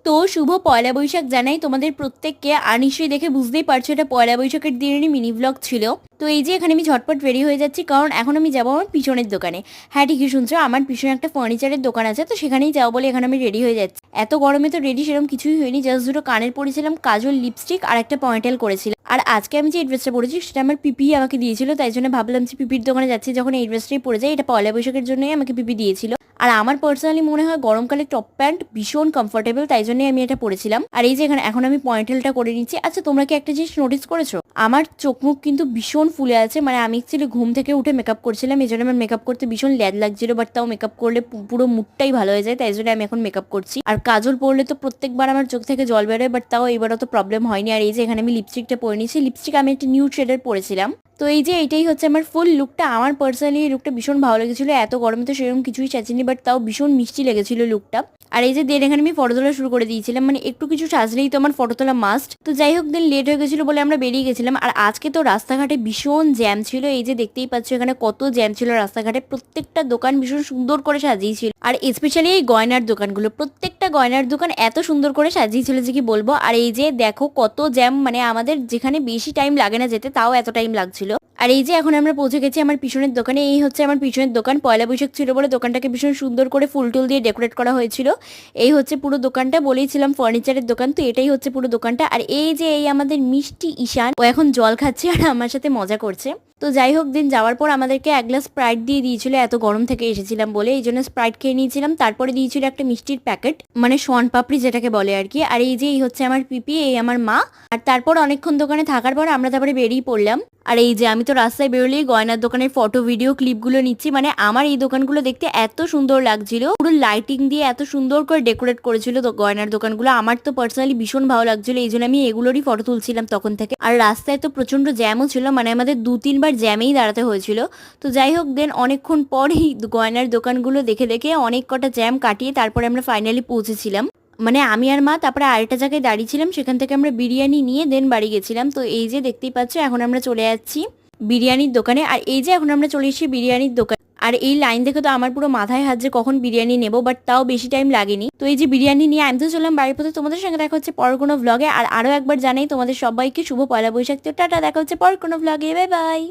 তো শুভ পয়লা বৈশাখ জানাই তোমাদের প্রত্যেককে। আর নিশ্চয়ই দেখে বুঝতেই পারছো এটা পয়লা বৈশাখের দিনেরই মিনি ব্লগ ছিল। তো এই যে এখানে আমি ঝটপট রেডি হয়ে যাচ্ছি, কারণ এখন আমি যাবো আমার পিছনের দোকানে। হ্যাঁ ঠিকই শুনছো, আমার পিছনে একটা ফার্নিচারের দোকান আছে, তো সেখানেই যাবো বলে এখন আমি রেডি হয়ে যাচ্ছি। এত গরমে তো রেডি সেরকম কিছুই হয়নি, জাস্ট দুটো কানের পরেছিলাম, কাজল, লিপস্টিক আর একটা পয়েন্টেল করেছিলাম। আর আজকে আমি যে এই ড্রেসটা পরেছি সেটা আমার পিপি আমাকে দিয়েছিল, তাই জন্য ভাবলাম যে পিপির দোকানে যাচ্ছি যখন এই ড্রেসটাই পরে যাই। এটা পয়লা বৈশাখের জন্যই আমাকে পিপি দিয়েছিল। আর আমার পার্সোনালি মনে হয় গরমকালে টপ প্যান্ট ভীষণ কমফোর্টেবল, তাই জন্যই আমি এটা পরেছিলাম। আর এই যে এখানে এখন আমি পয়েন্টেলটা করে নিচ্ছি। আচ্ছা তোমরা কি একটা জিনিস নোটিস করেছো, আমার চোখ মুখ কিন্তু ভীষণ ফুলে আছে। মানে আমি অ্যাকচুয়ালি ঘুম থেকে উঠে মেকআপ করছিলাম, এই জন্য আমার মেকআপ করতে ভীষণ ল্যাদ লাগছিল, বাট তাও মেকআপ করলে পুরো মুডটাই ভালো হয়ে যায়, তাই জন্য আমি এখন মেকআপ করছি। আর কাজল পরলে তো প্রত্যেকবার আমার চোখ থেকে জল বেরোয়, বাট তাও এবারও তো প্রবলেম হয়নি। আর এই যে এখানে আমি লিপস্টিকটা পরে নিচ্ছি, লিপস্টিক আমি একটা নিউড শেডের পরেছিলাম। তো এই যে এইটাই হচ্ছে আমার ফুল লুকটা। আমার পার্সোনালি এই লুকটা ভীষণ ভালো লেগেছিল, এত গরমে তো সেরকম কিছুই চাচ্ছিনি, বাট তাও ভীষণ মিষ্টি লেগেছিল লুকটা। আর এই যে দেন এখানে আমি ফটো তোলা শুরু করে দিয়েছিলাম, মানে একটু কিছু সাজলেই তো আমার ফটো তোলা মাস্ট। তো যাই হোক দেন লেট হয়ে গেছিলো বলে আমরা বেরিয়ে গেছিলাম। আর আজকে তো রাস্তাঘাটে ভীষণ জ্যাম ছিল, এই যে দেখতেই পাচ্ছ এখানে কত জ্যাম ছিল রাস্তাঘাটে। প্রত্যেকটা দোকান ভীষণ সুন্দর করে সাজিয়েছিল, আর স্পেশালি এই গয়নার দোকানগুলো, প্রত্যেকটা গয়নার দোকান এত সুন্দর করে সাজিয়েছিল যে কি বলবো। আর এই যে দেখো কত জ্যাম, মানে আমাদের যেখানে বেশি টাইম লাগে না যেতে, তাও এত টাইম লাগছিল। আর এই যে এখন আমরা পৌঁছে গেছি আমার পিছনের দোকানে। এই হচ্ছে আমার পিছনের দোকান, পয়লা বৈশাখ ছিল বলে দোকানটাকে ভীষণ সুন্দর করে ফুল টুল দিয়ে ডেকোরেট করা হয়েছিল। এই হচ্ছে পুরো দোকানটা, বলেইছিলাম ফার্নিচারের দোকান, তো এটাই হচ্ছে পুরো দোকানটা। আর এই যে এই আমাদের মিষ্টি ঈশান, ও এখন জল খাচ্ছে আর আমার সাথে মজা করছে। তো যাই হোক দিন যাওয়ার পর আমাদেরকে এক গ্লাস স্প্রাইট দিয়ে দিয়েছিল, এত গরম থেকে এসেছিলাম বলে, এই জন্য স্প্রাইট খেয়ে নিয়েছিলাম। তারপরে দিয়েছিল একটা মিষ্টির প্যাকেট, মানে শন পাপড়ি যেটাকে বলে আর কি। আর এই যে এই হচ্ছে আমার পিপি, এই আমার মা। আর তারপর অনেকক্ষণ দোকানে থাকার পর আমরা তারপরে বেরিয়ে পড়লাম। আর এই যে আমি তো রাস্তায় বেরোলেই গয়নার দোকানের ফটো ভিডিও ক্লিপগুলো নিচ্ছি। মানে আমার এই দোকানগুলো দেখতে এত সুন্দর লাগছিল, পুরো লাইটিং দিয়ে এত সুন্দর করে ডেকোরেট করেছিল তো গয়নার দোকানগুলো। আমার তো পার্সোনালি ভীষণ ভালো লাগছিল, এই জন্য আমি এগুলোরই ফটো তুলছিলাম তখন থেকে। আর রাস্তায় তো প্রচন্ড জ্যামও ছিল, মানে আমাদের 2-3 বার জ্যামেই দাঁড়াতে হয়েছিল। তো যাই হোক দেন অনেকক্ষণ পরেই গয়নার দোকানগুলো দেখে দেখে অনেক কটা জ্যাম কাটিয়ে তারপরে আমরা ফাইনালি পৌঁছেছিলাম। মানে আমি আর মা তারপরে আরেকটা জায়গায় দাঁড়িয়েছিলাম, সেখান থেকে আমরা বিরিয়ানি নিয়ে দেন বাড়ি গেছিলাম। তো এই যে দেখতেই পাচ্ছ এখন আমরা চলে যাচ্ছি বিরিয়ানির দোকানে। আর এই যে এখন আমরা চলে এসেছি বিরিয়ানির দোকানে। আর এই লাইন দেখে তো আমার পুরো মাথায় হাত যে কখন বিরিয়ানি নেবো, বাট তাও বেশি টাইম লাগেনি। তো এই যে বিরিয়ানি নিয়ে আমি তো চললাম বাড়ির পথে। তোমাদের সঙ্গে দেখা হচ্ছে পর কোনো ভ্লগে। আর আরও একবার জানাই তোমাদের সবাইকে শুভ পয়লা বৈশাখ। তো টাটা, দেখা হচ্ছে পর কোনো ভ্লগে, বাই বাই।